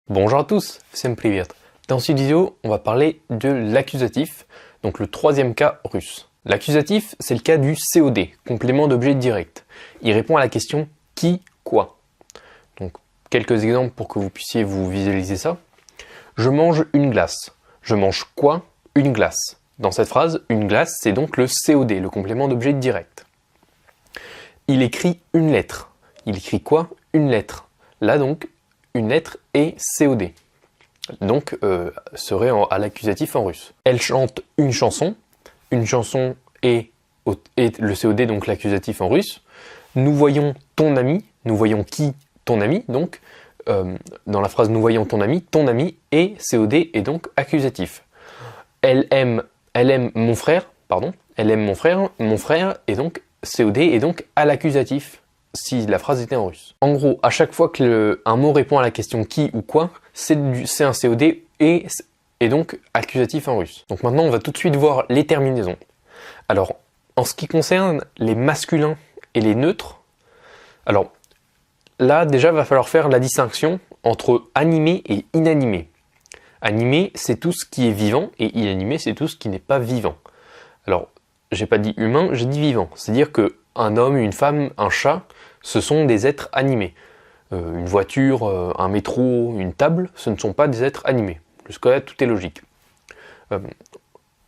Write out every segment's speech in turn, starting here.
Bonjour à tous, всем привет. Dans cette vidéo, on va parler de l'accusatif, donc le troisième cas russe. L'accusatif, c'est le cas du COD, complément d'objet direct. Il répond à la question qui, quoi. Donc, quelques exemples pour que vous puissiez vous visualiser ça. Je mange une glace. Je mange quoi? Une glace. Dans cette phrase, une glace, c'est donc le COD, le complément d'objet direct. Il écrit une lettre. Il écrit quoi? Une lettre. Là donc, une lettre est COD. Donc, serait à l'accusatif en russe. Elle chante une chanson. Une chanson est le COD, donc l'accusatif en russe. Nous voyons ton ami. Nous voyons qui? Ton ami. Donc, dans la phrase nous voyons ton ami est COD et donc accusatif. Elle aime mon frère. Pardon. Elle aime mon frère est donc COD et donc à l'accusatif si la phrase était en russe. En gros, à chaque fois que un mot répond à la question qui ou quoi, c'est un COD et donc accusatif en russe. Donc maintenant, on va tout de suite voir les terminaisons. Alors, en ce qui concerne les masculins et les neutres, alors là, déjà, va falloir faire la distinction entre animé et inanimé. Animé, c'est tout ce qui est vivant et inanimé, c'est tout ce qui n'est pas vivant. Alors, j'ai pas dit humain, j'ai dit vivant. C'est-à-dire que un homme, une femme, un chat, ce sont des êtres animés. Une voiture, un métro, une table, ce ne sont pas des êtres animés. Jusque-là, tout est logique.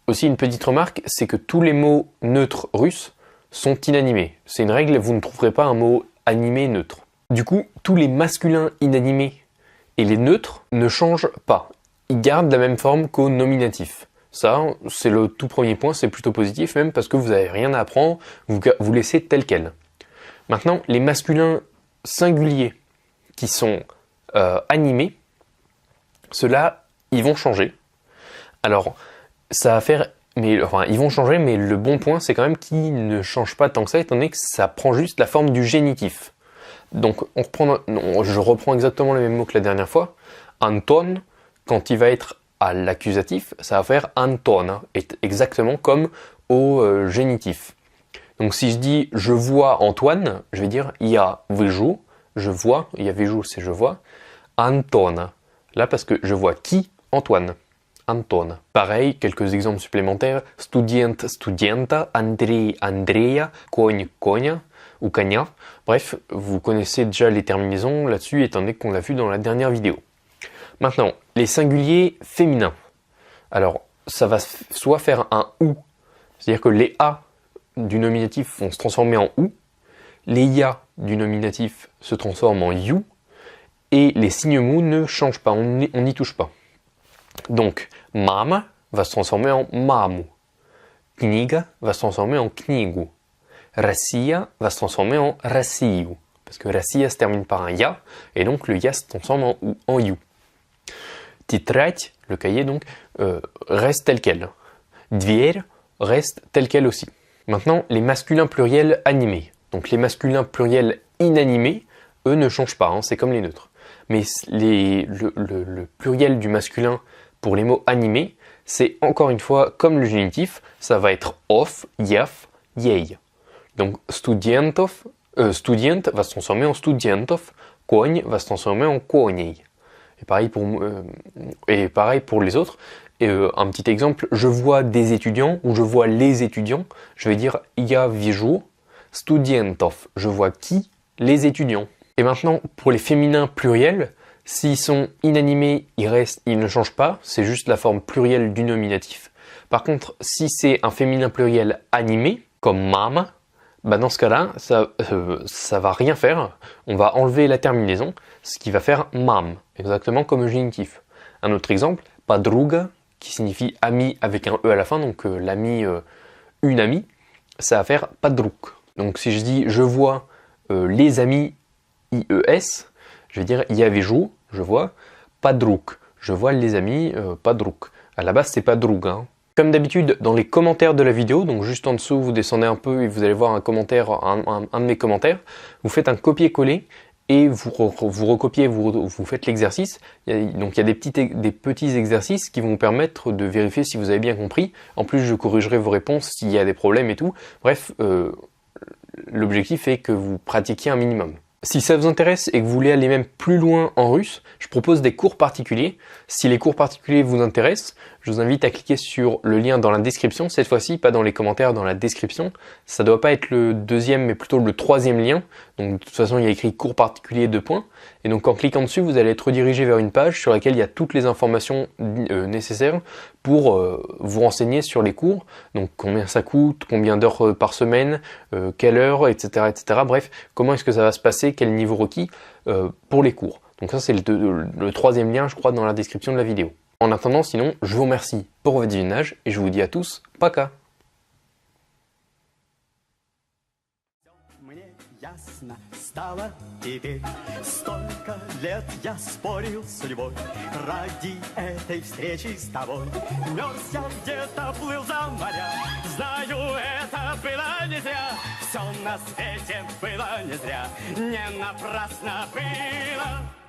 Aussi, une petite remarque, c'est que tous les mots neutres russes sont inanimés. C'est une règle, vous ne trouverez pas un mot animé neutre. Du coup, tous les masculins inanimés et les neutres ne changent pas. Ils gardent la même forme qu'au nominatif. Ça, c'est le tout premier point, c'est plutôt positif même parce que vous n'avez rien à apprendre, vous laissez tel quel. Maintenant, les masculins singuliers qui sont animés, ceux-là, ils vont changer. Alors, ça va faire, ils vont changer, mais le bon point, c'est quand même qu'ils ne changent pas tant que ça, étant donné que ça prend juste la forme du génitif. Donc, je reprends exactement les mêmes mots que la dernière fois. Anton, quand il va être à l'accusatif, ça va faire Anton, exactement comme au génitif. Donc si je dis je vois Antoine, je vais dire я вижу, je vois, я вижу c'est je vois, Anton. Là parce que je vois qui? Antoine. Anton. Pareil, quelques exemples supplémentaires. Студент, студента, Andrei, Andreя, конь, коня ou коня. Bref, vous connaissez déjà les terminaisons là-dessus étant donné qu'on l'a vu dans la dernière vidéo. Maintenant, les singuliers féminins. Alors, ça va soit faire un ou, c'est-à-dire que les a du nominatif vont se transformer en ou, les ya du nominatif se transforment en you, et les signes mous ne changent pas, on n'y touche pas. Donc, mama va se transformer en mamu, kniga va se transformer en knigu, Россия va se transformer en Россию, parce que Россия se termine par un ya, et donc le ya se transforme en you. Тетрадь, le cahier donc, reste tel quel. Dверь reste tel quel aussi. Maintenant, les masculins pluriels animés. Donc les masculins pluriels inanimés, eux ne changent pas, c'est comme les neutres. Mais le pluriel du masculin pour les mots animés, c'est encore une fois comme le génitif, ça va être of, yaf, yei. Donc studentov, student va se transformer en studentov, конь va se transformer en коней. Et pareil pour les autres. Et un petit exemple, je vois des étudiants ou je vois les étudiants. Je vais dire я вижу студентов. Je vois qui? Les étudiants. Et maintenant, pour les féminins pluriels, s'ils sont inanimés, ils ne changent pas. C'est juste la forme plurielle du nominatif. Par contre, si c'est un féminin pluriel animé, comme mama, bah dans ce cas-là, ça va rien faire. On va enlever la terminaison, ce qui va faire mam, exactement comme le génitif. Un autre exemple, подруга, qui signifie ami avec un e à la fin, donc l'ami, une amie, ça va faire подруг. Donc si je dis je vois les amis IES, je vais dire я вижу, je vois, подруг, je vois les amis подруг. À la base c'est подруга. Comme d'habitude, dans les commentaires de la vidéo, donc juste en dessous, vous descendez un peu et vous allez voir un commentaire, un de mes commentaires, vous faites un copier-coller et vous recopiez, vous faites l'exercice. Donc il y a des petits exercices qui vont vous permettre de vérifier si vous avez bien compris. En plus, je corrigerai vos réponses s'il y a des problèmes et tout. Bref, l'objectif est que vous pratiquiez un minimum. Si ça vous intéresse et que vous voulez aller même plus loin en russe, je propose des cours particuliers. Si les cours particuliers vous intéressent, je vous invite à cliquer sur le lien dans la description, cette fois-ci, pas dans les commentaires, dans la description. Ça doit pas être le deuxième, mais plutôt le troisième lien. Donc de toute façon, il y a écrit cours particulier 2 points. Et donc en cliquant dessus, vous allez être redirigé vers une page sur laquelle il y a toutes les informations nécessaires pour vous renseigner sur les cours. Donc combien ça coûte, combien d'heures par semaine, quelle heure, etc., etc. Bref, comment est-ce que ça va se passer, quel niveau requis pour les cours. Donc ça c'est le troisième lien, je crois, dans la description de la vidéo. En attendant, sinon, je vous remercie pour votre visionnage et je vous dis à tous, пока. Ясно стало теперь. Столько лет я спорил с судьбой ради этой встречи с тобой. Мерз я где-то, плыл за моря. Знаю, это было не зря. Все на свете было не зря. Не напрасно было.